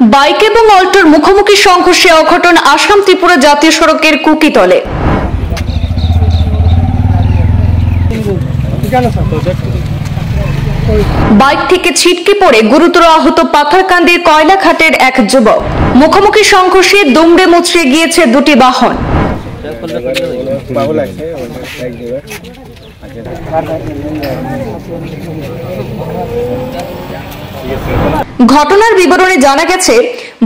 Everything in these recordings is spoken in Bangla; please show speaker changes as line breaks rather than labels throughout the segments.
বাইক এবং অল্টোর মুখোমুখি সংঘর্ষে অঘটন আসাম ত্রিপুরা জাতীয় সড়কের কুকিতলে। বাইক থেকে ছিটকে পড়ে গুরুতর আহত পাথারকান্দির কয়লাঘাটের এক যুবক। মুখোমুখি সংঘর্ষে দুমড়ে মুচড়ে গিয়েছে দুটি বাহন। ঘটনার বিবরণে জানা গেছে,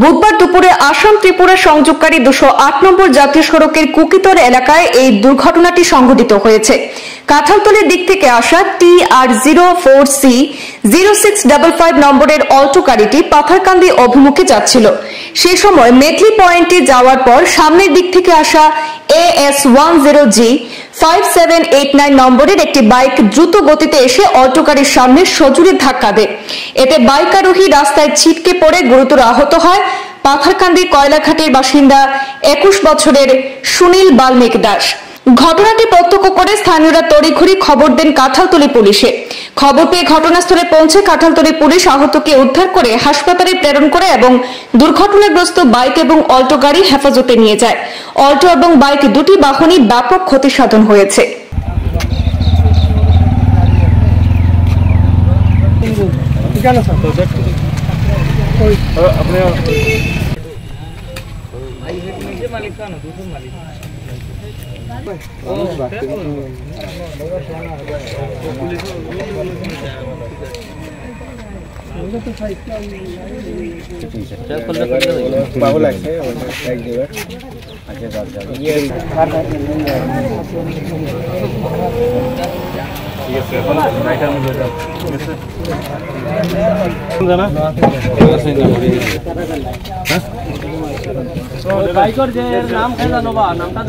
বুধবার দুপুরে আসাম ত্রিপুরা সংযোগকারী 208 নম্বর জাতীয় সড়কের কুকিতল এলাকায় এই দুর্ঘটনাটি সংঘটিত হয়েছে। কাঁঠালতলির দিক থেকে আসা TR04C 0655 নম্বরের অল্টো গাড়িটি পাথারকান্দি অভিমুখে যাচ্ছিল। সে সময় মেথলি পয়েন্টে যাওয়ার পর সামনের দিক থেকে আসা AS10G 5789 নম্বরের একটি বাইক দ্রুত গতিতে এসে অল্টো গাড়ির সামনে সজোরে ধাক্কা দেয়। এতে বাইক আরোহী রাস্তায় ছিটকে পড়ে গুরুতর আহত হয় পাথারকান্দি কয়লাঘাটের বাসিন্দা 21 বছরের সুনীল বাল্মিক দাস। ঘটনাটি প্রত্যক্ষ করে স্থানীয়রা তড়িঘড়ি খবর দেন কাঁঠালতলি পুলিশে। খবর পেয়ে ঘটনাস্থলে পৌঁছে কাঁঠালতলি পুলিশ আহতকে উদ্ধার করে হাসপাতালে প্রেরণ করে এবং দুর্ঘটনাগ্রস্ত বাইক এবং অল্টো গাড়ি হেফাজতে নিয়ে যায়। অল্টো এবং বাইক দুটি বাহনই ব্যাপক ক্ষতি সাধন হয়েছে।
বাইকের যে নাম খেলা নবা নামটা